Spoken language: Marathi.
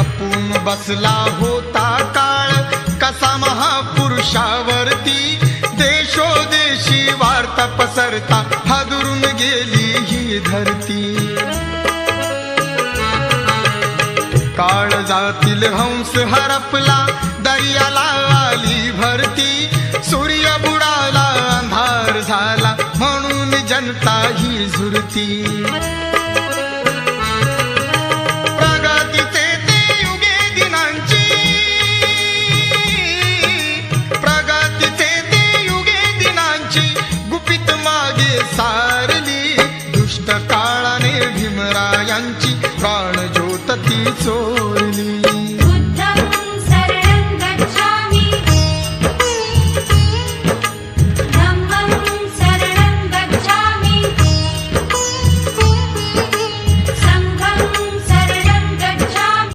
लपून बसला होता काळ कसा महापुरुषावरती, देशोदेशी वार्ता पसरता हादरून गेली ही धरती। काळजातील हंस हरपला दर्याला आली भरती, सूर्य बुडाला अंधार झाला म्हणून जनता ही झुरती।